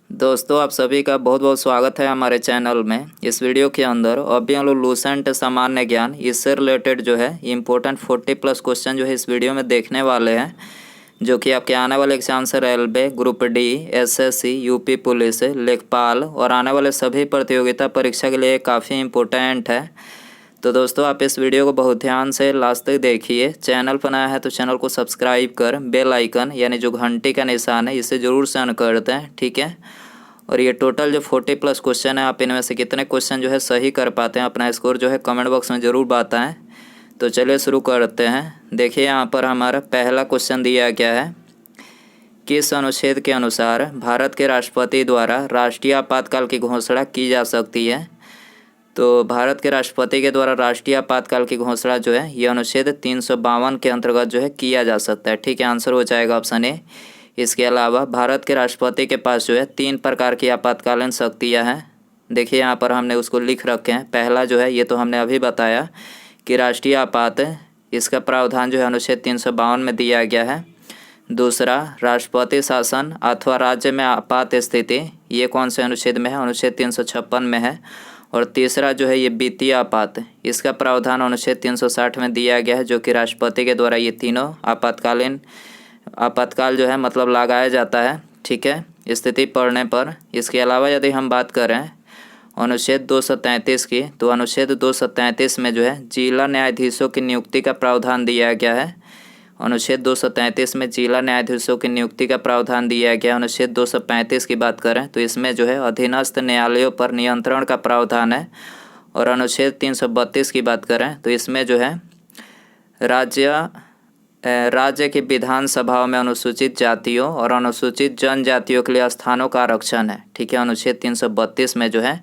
दोस्तों आप सभी का बहुत बहुत स्वागत है हमारे चैनल में। इस वीडियो के अंदर अभी हम लोग लूसेंट सामान्य ज्ञान इससे रिलेटेड जो है इम्पोर्टेंट 40+ क्वेश्चन जो है इस वीडियो में देखने वाले हैं, जो कि आपके आने वाले एग्जाम से railway, group D, SSC, UP police, लेखपाल और आने वाले सभी प्रतियोगिता परीक्षा के लिए काफ़ी इम्पोर्टेंट है। तो दोस्तों आप इस वीडियो को बहुत ध्यान से लास्ट तक देखिए। चैनल पर नया है तो चैनल को सब्सक्राइब कर बेल आइकन यानी जो घंटी का निशान है इसे ज़रूर से ऑन कर दें, ठीक है। और ये टोटल जो 40+ क्वेश्चन है, आप इनमें से कितने क्वेश्चन जो है सही कर पाते हैं, अपना स्कोर जो है कमेंट बॉक्स में ज़रूर बताएं। तो चलिए शुरू करते हैं। देखिए यहाँ पर हमारा पहला क्वेश्चन दिया गया है, किस अनुच्छेद के अनुसार भारत के राष्ट्रपति द्वारा राष्ट्रीय आपातकाल की घोषणा की जा सकती है। तो भारत के राष्ट्रपति के द्वारा राष्ट्रीय आपातकाल की घोषणा जो है ये अनुच्छेद 352 के अंतर्गत जो है किया जा सकता है, ठीक है। आंसर हो जाएगा ऑप्शन ए। इसके अलावा भारत के राष्ट्रपति के पास जो है 3 प्रकार की आपातकालीन शक्तियाँ हैं। देखिए यहाँ पर हमने उसको लिख रखे हैं। पहला जो है ये तो हमने अभी बताया कि राष्ट्रीय आपात, इसका प्रावधान जो है अनुच्छेद 352 में दिया गया है। दूसरा राष्ट्रपति शासन अथवा राज्य में आपात स्थिति, ये कौन से अनुच्छेद में है? अनुच्छेद 356 में है। और तीसरा जो है ये वित्तीय आपात, इसका प्रावधान अनुच्छेद 360 में दिया गया है, जो कि राष्ट्रपति के द्वारा ये तीनों आपातकाल जो है मतलब लगाया जाता है, ठीक है, स्थिति पड़ने पर। इसके अलावा यदि हम बात करें अनुच्छेद 233 की, तो अनुच्छेद 233 में जो है जिला न्यायाधीशों की नियुक्ति का प्रावधान दिया गया है। अनुच्छेद 233 में जिला न्यायाधीशों की नियुक्ति का प्रावधान दिया गया। अनुच्छेद 235 की बात करें तो इसमें जो है अधीनस्थ न्यायालयों पर नियंत्रण का प्रावधान है। और अनुच्छेद 332 की बात करें तो इसमें जो है राज्य की विधानसभाओं में अनुसूचित जातियों और अनुसूचित जनजातियों के लिए स्थानों का आरक्षण है, ठीक है। अनुच्छेद 332 में जो है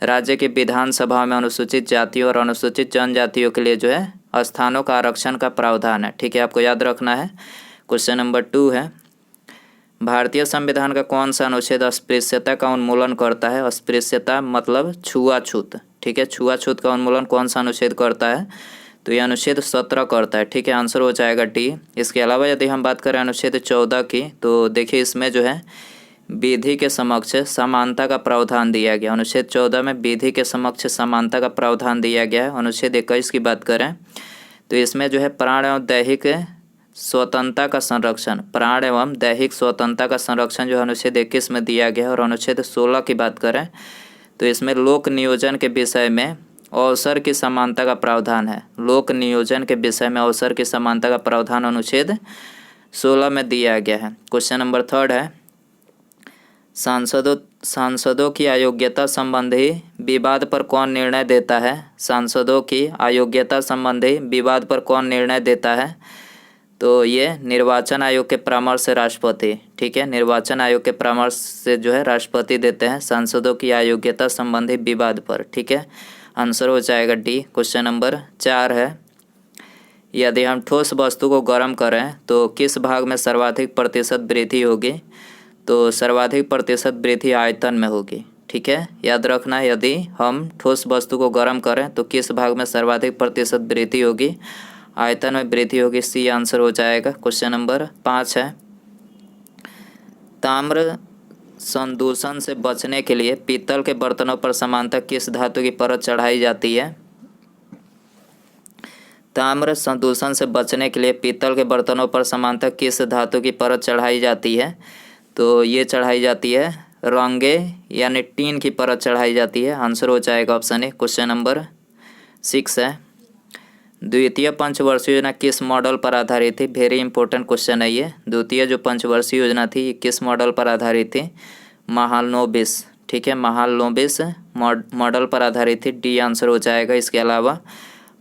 राज्य की विधानसभा में अनुसूचित जातियों और अनुसूचित जनजातियों के लिए जो है स्थानों का आरक्षण का प्रावधान है, ठीक है, आपको याद रखना है। क्वेश्चन नंबर 2 है, भारतीय संविधान का कौन सा अनुच्छेद अस्पृश्यता का उन्मूलन करता है? अस्पृश्यता मतलब छुआछूत, ठीक है। छुआछूत का उन्मूलन कौन सा अनुच्छेद करता है? तो ये अनुच्छेद 17 करता है, ठीक है। आंसर हो जाएगा डी। इसके अलावा यदि हम बात करें अनुच्छेद 14 की, तो देखिए इसमें जो है विधि के समक्ष समानता का प्रावधान दिया गया। अनुच्छेद 14 में विधि के समक्ष समानता का प्रावधान दिया गया है। अनुच्छेद 21 की बात करें तो इसमें जो है प्राण एवं दैहिक स्वतंत्रता का संरक्षण, प्राण एवं दैहिक स्वतंत्रता का संरक्षण जो है अनुच्छेद 21 में दिया गया है। और अनुच्छेद 16 की बात करें तो इसमें लोक नियोजन के विषय में अवसर की समानता का प्रावधान है। लोक नियोजन के विषय में अवसर की समानता का प्रावधान अनुच्छेद 16 में दिया गया है। क्वेश्चन नंबर 3 है, सांसदों की अयोग्यता संबंधी विवाद पर कौन निर्णय देता है? सांसदों की अयोग्यता संबंधी विवाद पर कौन निर्णय देता है? तो ये निर्वाचन आयोग के परामर्श से राष्ट्रपति, ठीक है। निर्वाचन आयोग के परामर्श से जो है राष्ट्रपति देते हैं सांसदों की अयोग्यता संबंधी विवाद पर, ठीक है। आंसर हो जाएगा डी। क्वेश्चन नंबर 4 है, यदि हम ठोस वस्तु को गर्म करें तो किस भाग में सर्वाधिक प्रतिशत वृद्धि होगी? तो सर्वाधिक प्रतिशत वृद्धि आयतन में होगी, ठीक है, याद रखना है। यदि हम ठोस वस्तु को गर्म करें तो किस भाग में सर्वाधिक प्रतिशत वृद्धि होगी? आयतन में वृद्धि होगी, सी आंसर हो जाएगा। क्वेश्चन नंबर 5 है, ताम्र संदूषण से बचने के लिए पीतल के बर्तनों पर समानतः किस धातु की परत चढ़ाई जाती है? ताम्र संदूषण से बचने के लिए पीतल के बर्तनों पर समानतः किस धातु की परत चढ़ाई जाती है? तो ये चढ़ाई जाती है रंगे यानी टीन की परत चढ़ाई जाती है। आंसर हो जाएगा ऑप्शन ए। क्वेश्चन नंबर 6 है, द्वितीय पंचवर्षीय योजना किस मॉडल पर आधारित थी? वेरी इंपॉर्टेंट क्वेश्चन है ये। द्वितीय जो पंचवर्षीय योजना थी ये किस मॉडल पर आधारित थी? महालनोबिस, ठीक है, महालनोबिस मॉडल पर आधारित थी, डी आंसर हो जाएगा। इसके अलावा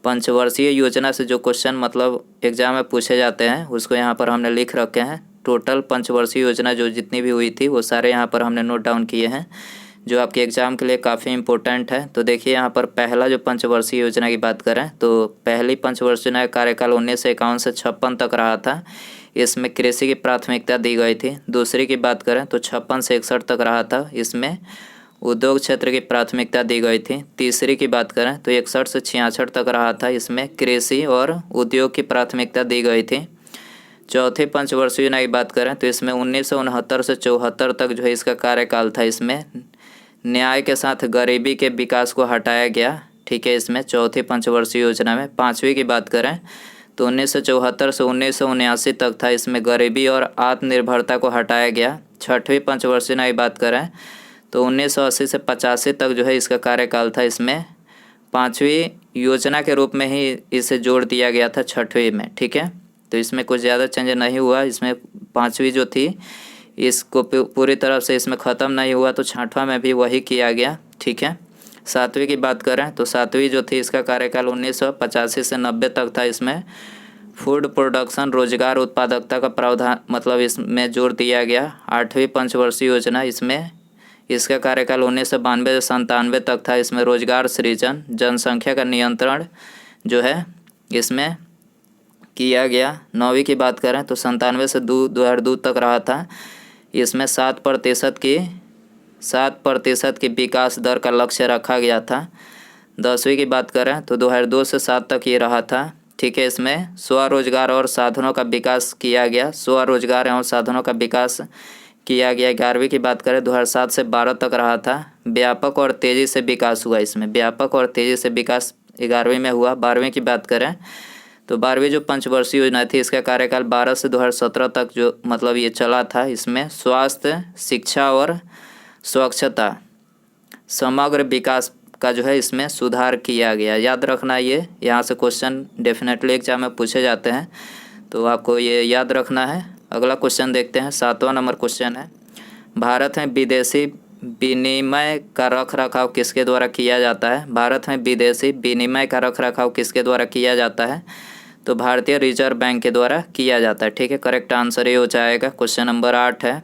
पंचवर्षीय योजना से जो क्वेश्चन मतलब एग्जाम में पूछे जाते हैं उसको यहाँ पर हमने लिख रखे हैं। टोटल पंचवर्षीय योजना जो जितनी भी हुई थी वो सारे यहाँ पर हमने नोट डाउन किए हैं, जो आपके एग्ज़ाम के लिए काफ़ी इंपॉर्टेंट है। तो देखिए यहाँ पर पहला जो पंचवर्षीय योजना की बात करें तो पहली पंचवर्षीय योजना का कार्यकाल 1951 से 56 तक रहा था। इसमें कृषि की प्राथमिकता दी गई थी। दूसरी की बात करें तो 56 से 61 तक रहा था, इसमें उद्योग क्षेत्र की प्राथमिकता दी गई थी। तीसरी की बात करें तो 61 से 66 तक रहा था, इसमें कृषि और उद्योग की प्राथमिकता दी गई थी। चौथी पंचवर्षीय योजना की बात करें तो इसमें 1969 से 74 तक जो है इसका कार्यकाल था। इसमें न्याय के साथ गरीबी के विकास को हटाया गया। ठीक है, इसमें चौथी पंचवर्षीय योजना में। पाँचवीं की बात करें तो 1974 से 1979 तक था। इसमें गरीबी और आत्मनिर्भरता को हटाया गया। छठवीं पंचवर्षीय योजना की बात करें तो 1980 से 85 तक जो है इसका कार्यकाल था। इसमें पाँचवीं योजना के रूप में ही इसे जोड़ दिया गया था छठवीं में। ठीक है, तो इसमें कुछ ज़्यादा चेंज नहीं हुआ। इसमें पाँचवीं जो थी इसको पूरी तरह से इसमें ख़त्म नहीं हुआ, तो छठवां में भी वही किया गया। ठीक है, सातवीं की बात करें तो सातवीं जो थी इसका कार्यकाल 1985 से 90 तक था। इसमें फूड प्रोडक्शन रोजगार उत्पादकता का प्रावधान मतलब इसमें जोर दिया गया। आठवीं पंचवर्षीय योजना इसमें इसका कार्यकाल 1992 से 97 तक था। इसमें रोजगार सृजन जनसंख्या का नियंत्रण जो है इसमें किया गया। नौवीं की बात करें तो 97 से 2002 तक रहा था। इसमें 7% की विकास दर का लक्ष्य रखा गया था। 10वीं की बात करें तो 2002 से 7 तक ये रहा था। ठीक है, इसमें स्वरोजगार और साधनों का विकास किया गया। स्वरोजगार एवं साधनों का विकास किया गया। 11वीं की बात करें 2007 से 12 तक रहा था। व्यापक और तेज़ी से विकास हुआ। इसमें व्यापक और तेज़ी से विकास 11वीं में हुआ। 12वीं की बात करें तो 12वीं जो पंचवर्षीय योजना थी इसका कार्यकाल 12 से 2017 तक जो मतलब ये चला था। इसमें स्वास्थ्य शिक्षा और स्वच्छता समग्र विकास का जो है इसमें सुधार किया गया। याद रखना, ये यहाँ से क्वेश्चन डेफिनेटली एग्जाम में पूछे जाते हैं, तो आपको ये याद रखना है। अगला क्वेश्चन देखते हैं। 7वां नंबर क्वेश्चन है, भारत में विदेशी विनिमय का रख रखाव किसके द्वारा किया जाता है? भारत में विदेशी विनिमय का रख रखाव किसके द्वारा किया जाता है? तो भारतीय रिजर्व बैंक के द्वारा किया जाता है। ठीक है, करेक्ट आंसर ये हो जाएगा। क्वेश्चन नंबर 8 है,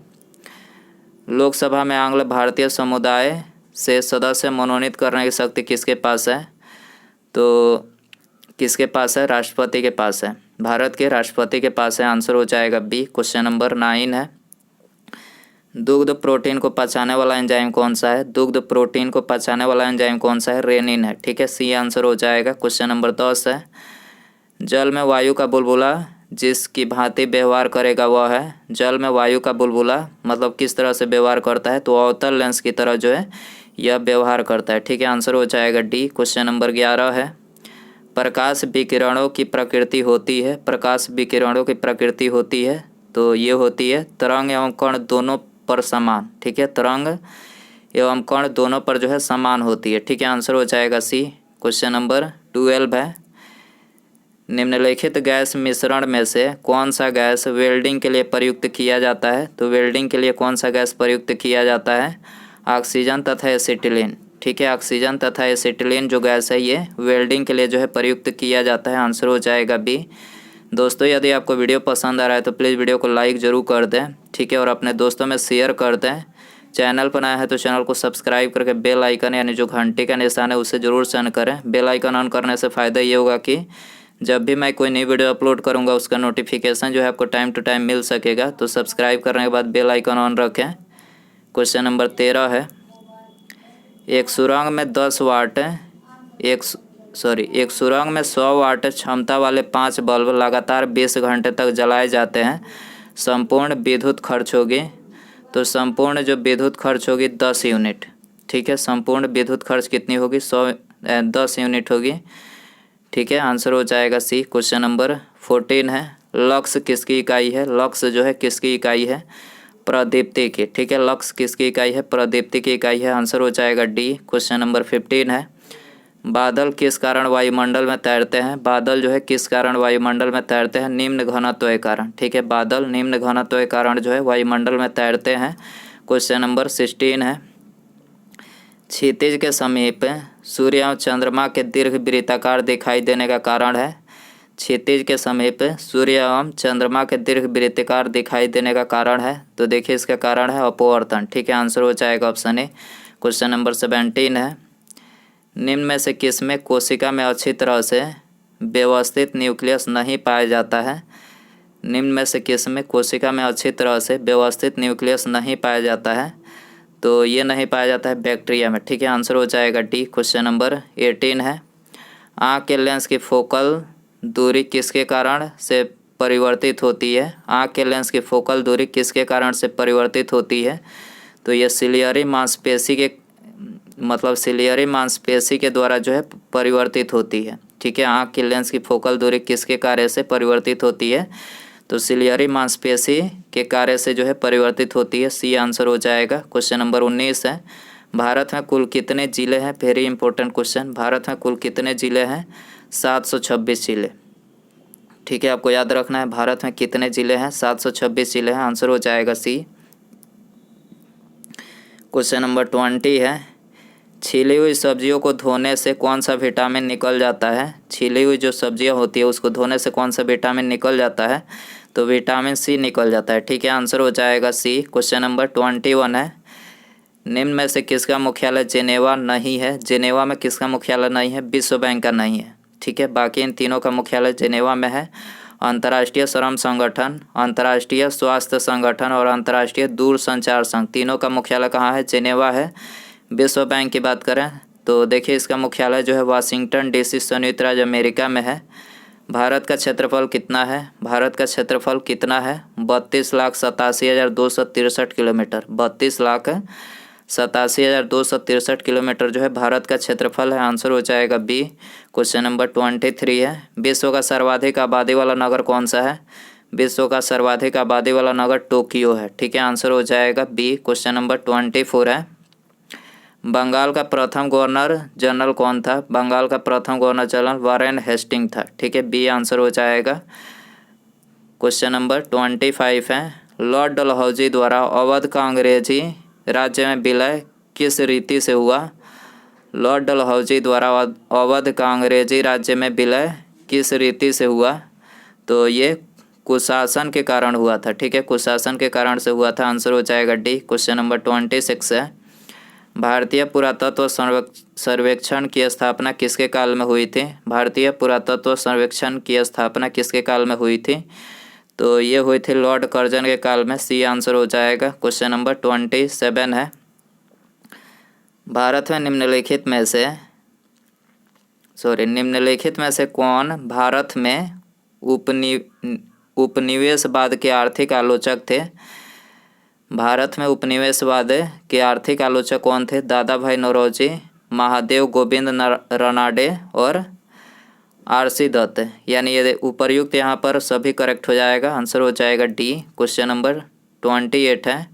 लोकसभा में आंग्ल भारतीय समुदाय से सदस्य मनोनीत करने की शक्ति किसके पास है? तो किसके पास है? राष्ट्रपति के पास है। भारत के राष्ट्रपति के पास है। आंसर हो जाएगा बी। क्वेश्चन नंबर 9 है, दुग्ध प्रोटीन को पचाने वाला एंजाइम कौन सा है? दुग्ध प्रोटीन को पचाने वाला एंजाइम कौन सा है? रेनिन है। ठीक है, सी आंसर हो जाएगा। क्वेश्चन नंबर 10 है, जल में वायु का बुलबुला जिसकी भांति व्यवहार करेगा वह है? जल में वायु का बुलबुला मतलब किस तरह से व्यवहार करता है? तो अवतल लेंस की तरह जो है यह व्यवहार करता है। ठीक है, आंसर हो जाएगा डी। क्वेश्चन नंबर 11 है, प्रकाश विकिरणों की प्रकृति होती है। प्रकाश विकिरणों की प्रकृति होती है तो ये होती है तरंग एवं कण दोनों पर समान। ठीक है, तरंग एवं कण दोनों पर जो है समान होती है। ठीक है, आंसर हो जाएगा सी। क्वेश्चन नंबर 12 है, निम्नलिखित गैस मिश्रण में से कौन सा गैस वेल्डिंग के लिए प्रयुक्त किया जाता है? तो वेल्डिंग के लिए कौन सा गैस प्रयुक्त किया जाता है? ऑक्सीजन तथा एसिटिलीन। ठीक है, ऑक्सीजन तथा एसिटिलीन जो गैस है ये वेल्डिंग के लिए जो है प्रयुक्त किया जाता है। आंसर हो जाएगा बी। दोस्तों, यदि आपको वीडियो पसंद आ रहा है तो प्लीज़ वीडियो को लाइक ज़रूर कर दें। ठीक है, और अपने दोस्तों में शेयर कर दें। चैनल पर नया है तो चैनल को सब्सक्राइब करके बेल आइकन यानी जो घंटे का निशान है उसे ज़रूर ऑन करें। बेल आइकन ऑन करने से फ़ायदा ये होगा कि जब भी मैं कोई नई वीडियो अपलोड करूंगा उसका नोटिफिकेशन जो है आपको टाइम टू टाइम मिल सकेगा। तो सब्सक्राइब करने के बाद बेल आइकन ऑन रखें। क्वेश्चन नंबर 13 है, एक सुरंग में 10 वाट एक सुरंग में 100 वाट क्षमता वाले 5 बल्ब लगातार 20 घंटे तक जलाए जाते हैं। संपूर्ण विद्युत खर्च होगी, तो संपूर्ण जो विद्युत खर्च होगी 10 यूनिट। ठीक है, संपूर्ण विद्युत खर्च कितनी होगी? 10 यूनिट होगी। ठीक है, आंसर हो जाएगा सी। क्वेश्चन नंबर 14 है, लक्स किसकी इकाई है? लक्स जो है किसकी इकाई है? प्रदीप्ति की। ठीक है, लक्स किसकी इकाई है? प्रदीप्ति की इकाई है। आंसर हो जाएगा डी। क्वेश्चन नंबर 15 है, बादल किस कारण वायुमंडल में तैरते हैं? बादल जो है किस कारण वायुमंडल में तैरते हैं? निम्न घनत्व के कारण। ठीक है, बादल निम्न घनत्व के कारण जो है वायुमंडल में तैरते हैं। क्वेश्चन नंबर 16 है, क्षितिज के समीप सूर्य एवं चंद्रमा के दीर्घ वृत्ताकार दिखाई देने का कारण है? क्षितिज के समीप सूर्य एवं चंद्रमा के दीर्घ वृत्ताकार दिखाई देने का कारण है? तो देखिए इसका कारण है अपवर्तन। ठीक है, आंसर हो जाएगा ऑप्शन ए। क्वेश्चन नंबर 17 है, निम्न में से किस में कोशिका में अच्छी तरह से व्यवस्थित न्यूक्लियस नहीं पाया जाता है? निम्न में से किस में कोशिका में अच्छी तरह से व्यवस्थित न्यूक्लियस नहीं पाया जाता है? तो ये नहीं पाया जाता है बैक्टीरिया में। ठीक है, आंसर हो जाएगा डी। क्वेश्चन नंबर 18 है, आँख के लेंस की फोकल दूरी किसके कारण से परिवर्तित होती है? आँख के लेंस की फोकल दूरी किसके कारण से परिवर्तित होती है? तो ये सिलियरी मांसपेशी के मतलब सिलियरी मांसपेशी के द्वारा जो है परिवर्तित होती है। ठीक है, आँख के लेंस की फोकल दूरी किसके कार्य से परिवर्तित होती है? तो सिलियरी मांसपेशी के कार्य से जो है परिवर्तित होती है। सी आंसर हो जाएगा। क्वेश्चन नंबर 19 है, भारत में कुल कितने जिले हैं? Very important question. भारत में कुल कितने जिले हैं? 726 जिले। ठीक है, आपको याद रखना है भारत में कितने जिले हैं? 726 जिले हैं। आंसर हो जाएगा सी। क्वेश्चन नंबर 20 है, छीली हुई सब्जियों को धोने से कौन सा विटामिन निकल जाता है? छीली हुई जो सब्जियां होती है उसको धोने से कौन सा विटामिन निकल जाता है? तो विटामिन सी निकल जाता है। ठीक है, आंसर हो जाएगा सी। क्वेश्चन नंबर 21 है, निम्न में से किसका मुख्यालय जेनेवा नहीं है? जेनेवा में किसका मुख्यालय नहीं है? विश्व बैंक का नहीं है। ठीक है, बाकी इन तीनों का मुख्यालय जेनेवा में है। अंतर्राष्ट्रीय श्रम संगठन, अंतर्राष्ट्रीय स्वास्थ्य संगठन और अंतर्राष्ट्रीय दूरसंचार संघ, तीनों का मुख्यालय कहाँ है? जेनेवा है। विश्व बैंक की बात करें तो देखिए इसका मुख्यालय जो है वाशिंगटन डीसी संयुक्त राज्य अमेरिका में है। भारत का क्षेत्रफल कितना है? भारत का क्षेत्रफल कितना है? 32,87,263 किलोमीटर। 32,87,263 किलोमीटर जो है भारत का क्षेत्रफल है। आंसर हो जाएगा बी। क्वेश्चन नंबर 23 है, विश्व का सर्वाधिक आबादी वाला नगर कौन सा है? विश्व का सर्वाधिक आबादी वाला नगर टोक्यो है। ठीक है, आंसर हो जाएगा बी। क्वेश्चन नंबर 24 है, बंगाल का प्रथम गवर्नर जनरल कौन था? बंगाल का प्रथम गवर्नर जनरल वारेन हेस्टिंग था। ठीक है, बी आंसर हो जाएगा। क्वेश्चन नंबर 25 है, लॉर्ड डलहौजी द्वारा अवध का अंग्रेजी राज्य में विलय किस रीति से हुआ? लॉर्ड डलहौजी द्वारा अवध का अंग्रेजी राज्य में विलय किस रीति से हुआ? तो ये कुशासन के कारण हुआ था। ठीक है, कुशासन के कारण से हुआ था। आंसर हो जाएगा डी। क्वेश्चन नंबर 26 है, भारतीय पुरातत्व सर्वेक्षण की स्थापना किसके काल में हुई थी? भारतीय पुरातत्व सर्वेक्षण की स्थापना किसके काल में हुई थी? तो ये हुई थी लॉर्ड कर्जन के काल में। सी आंसर हो जाएगा। क्वेश्चन नंबर 27 है, भारत में निम्नलिखित में से कौन भारत में उपनिवेशवाद के आर्थिक आलोचक थे? भारत में उपनिवेशवाद के आर्थिक आलोचक कौन थे? दादा भाई नौरोजी, महादेव गोविंद रनाडे और आरसी दत्त। यानी ये उपर्युक्त यहाँ पर सभी करेक्ट हो जाएगा। आंसर हो जाएगा डी। क्वेश्चन नंबर 28 है,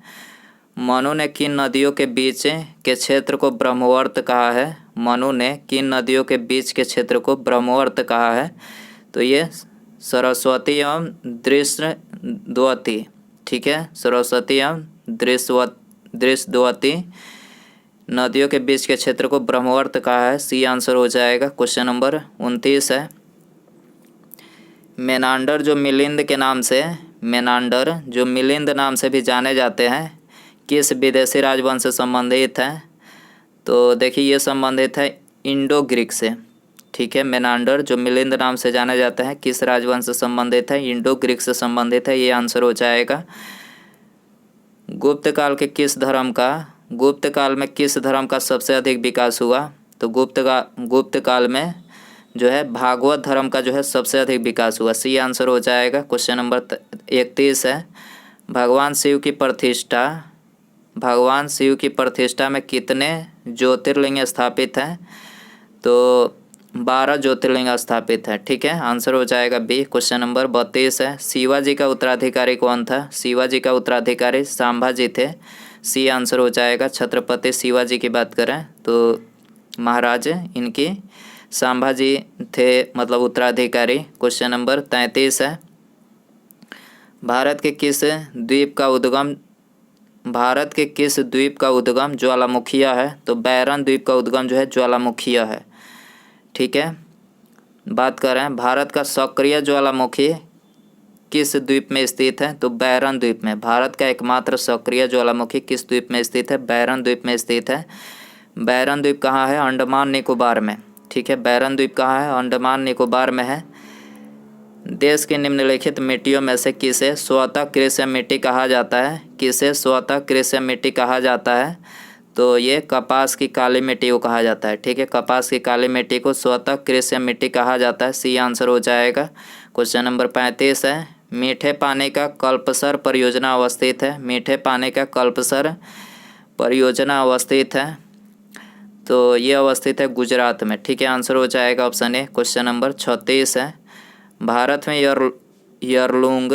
मनु ने किन नदियों के बीच के क्षेत्र को ब्रह्मवर्त कहा है? मनु ने किन नदियों के बीच के क्षेत्र को ब्रह्मवर्त कहा है? तो ये सरस्वती एवं दृश्यद्वती। ठीक है, सरस्वती एवं दृश्यद्वती नदियों के बीच के क्षेत्र को ब्रह्मवर्त कहा है। सी आंसर हो जाएगा। क्वेश्चन नंबर 29 है, मेनांडर जो मिलिंद नाम से भी जाने जाते हैं किस विदेशी राजवंश से संबंधित हैं? तो देखिए ये संबंधित है इंडो ग्रीक से। ठीक है, मेनांडर जो मिलिंद नाम से जाने जाते हैं किस राजवंश से संबंधित है? इंडो ग्रीक से संबंधित है। ये आंसर हो जाएगा। गुप्त काल में किस धर्म का सबसे अधिक विकास हुआ? तो गुप्त काल में जो है भागवत धर्म का जो है सबसे अधिक विकास हुआ। सी आंसर हो जाएगा। क्वेश्चन नंबर 31 है, भगवान शिव की प्रतिष्ठा में कितने ज्योतिर्लिंग स्थापित हैं? तो 12 ज्योतिर्लिंग स्थापित है। ठीक है, आंसर हो जाएगा बी। क्वेश्चन नंबर 32 है, शिवाजी का उत्तराधिकारी कौन था? शिवाजी का उत्तराधिकारी संभाजी थे। सी आंसर हो जाएगा। छत्रपति शिवाजी की बात करें तो महाराज इनकी संभाजी थे, मतलब उत्तराधिकारी। क्वेश्चन नंबर 33 है, भारत के किस द्वीप का उद्गम ज्वालामुखिया है? तो बैरन द्वीप का उद्गम जो है ज्वालामुखिया है। ठीक है, बात करें भारत का सक्रिय ज्वालामुखी किस द्वीप में स्थित है? तो बैरन द्वीप में। भारत का एकमात्र सक्रिय ज्वालामुखी किस द्वीप में स्थित है? बैरन द्वीप में स्थित है। बैरन द्वीप कहाँ है? अंडमान निकोबार में। ठीक है, बैरन द्वीप कहाँ है? अंडमान निकोबार में है। देश की निम्नलिखित मिट्टियों में से किसे स्वतः कृष्य मिट्टी कहा जाता है? किसे स्वतः कृष्य मिट्टी कहा जाता है? तो ये कपास की काली मिट्टी को कहा जाता है। ठीक है, कपास की काली मिट्टी को स्वतः कृष्य मिट्टी कहा जाता है। सी आंसर हो जाएगा। क्वेश्चन नंबर 35 है, मीठे पानी का कल्पसर परियोजना अवस्थित है? मीठे पानी का कल्पसर परियोजना अवस्थित है, तो ये अवस्थित है गुजरात में। ठीक है, आंसर हो जाएगा ऑप्शन ए। क्वेश्चन नंबर 36 है, भारत में यरलुंग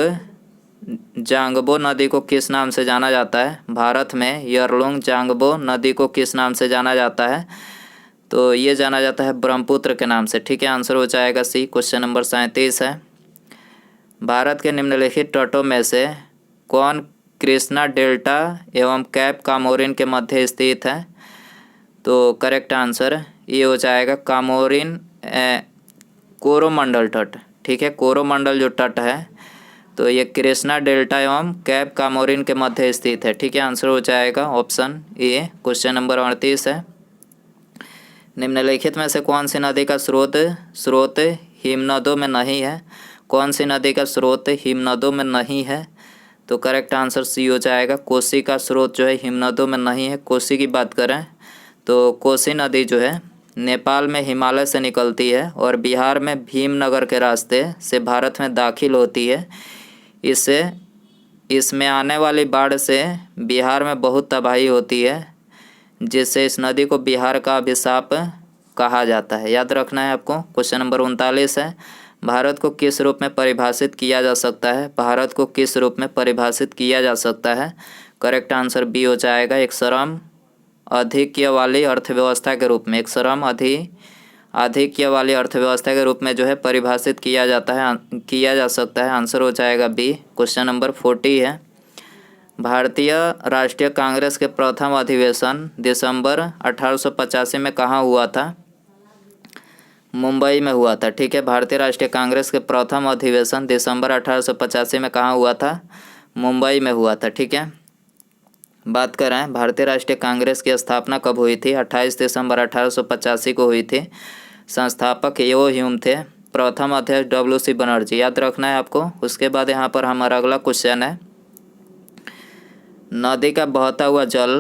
जांगबो नदी को किस नाम से जाना जाता है? भारत में यरलुंग जांगबो नदी को किस नाम से जाना जाता है? तो ये जाना जाता है ब्रह्मपुत्र के नाम से। ठीक है, आंसर हो जाएगा सी। क्वेश्चन नंबर 37 है, भारत के निम्नलिखित तटों में से कौन कृष्णा डेल्टा एवं कैप कामोरिन के मध्य स्थित है? तो करेक्ट आंसर ये हो जाएगा कामोरिन कोरोमंडल तट। ठीक है, कोरोमंडल जो तट है तो ये कृष्णा डेल्टा एवं कैप कामोरिन के मध्य स्थित है। ठीक है, आंसर हो जाएगा ऑप्शन ए। क्वेश्चन नंबर 38 है, निम्नलिखित में से कौन सी नदी का स्रोत हिमनदों में नहीं है? कौन सी नदी का स्रोत हिमनदों में नहीं है? तो करेक्ट आंसर सी हो जाएगा, कोसी का स्रोत जो है हिमनदों में नहीं है। कोसी की बात करें तो कोसी नदी जो है नेपाल में हिमालय से निकलती है और बिहार में भीमनगर के रास्ते से भारत में दाखिल होती है। इसमें आने वाली बाढ़ से बिहार में बहुत तबाही होती है, जिससे इस नदी को बिहार का अभिशाप कहा जाता है। याद रखना है आपको। क्वेश्चन नंबर 39 है, भारत को किस रूप में परिभाषित किया जा सकता है? भारत को किस रूप में परिभाषित किया जा सकता है? करेक्ट आंसर बी हो जाएगा, एक श्रम आधिक्य वाली अर्थव्यवस्था के रूप में। एक श्रम आधिक्य वाली अर्थव्यवस्था के रूप में जो है परिभाषित किया जा सकता है। आंसर हो जाएगा बी। क्वेश्चन नंबर 40 है, भारतीय राष्ट्रीय कांग्रेस के प्रथम अधिवेशन दिसंबर 1885 में कहाँ हुआ था? मुंबई में हुआ था। ठीक है, भारतीय राष्ट्रीय कांग्रेस के प्रथम अधिवेशन दिसंबर 1885 में कहाँ हुआ था? मुंबई में हुआ था। ठीक है, बात करें भारतीय राष्ट्रीय कांग्रेस की स्थापना कब हुई थी? 28 दिसंबर 1885 को हुई थी। संस्थापक यो ह्यूम थे, प्रथम अध्यक्ष WC बनर्जी। याद रखना है आपको। उसके बाद यहाँ पर हमारा अगला क्वेश्चन है, नदी का बहता हुआ जल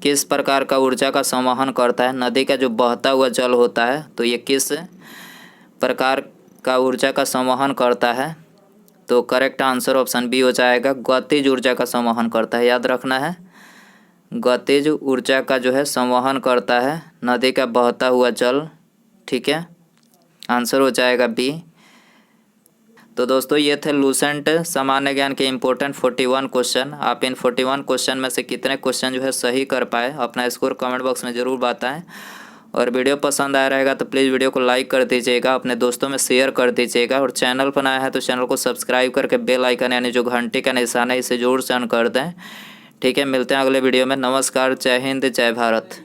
किस प्रकार का ऊर्जा का संवहन करता है? नदी का जो बहता हुआ जल होता है तो ये किस प्रकार का ऊर्जा का संवहन करता है? तो करेक्ट आंसर ऑप्शन बी हो जाएगा, गतिज ऊर्जा का संवहन करता है। याद रखना है, गतिज ऊर्जा का जो है संवहन करता है नदी का बहता हुआ जल। ठीक है, आंसर हो जाएगा बी। तो दोस्तों ये थे लूसेंट सामान्य ज्ञान के इम्पोर्टेंट 41 क्वेश्चन। आप इन 41 क्वेश्चन में से कितने क्वेश्चन जो है सही कर पाए, अपना स्कोर कमेंट बॉक्स में ज़रूर बताएं। और वीडियो पसंद आया रहेगा तो प्लीज़ वीडियो को लाइक कर दीजिएगा, अपने दोस्तों में शेयर कर दीजिएगा, और चैनल पर नया है तो चैनल को सब्सक्राइब करके बेल आइकन यानी जो घंटी का निशान है इसे जरूर से ऑन कर दें। ठीक है, मिलते हैं अगले वीडियो में। नमस्कार, जय हिंद, जय भारत।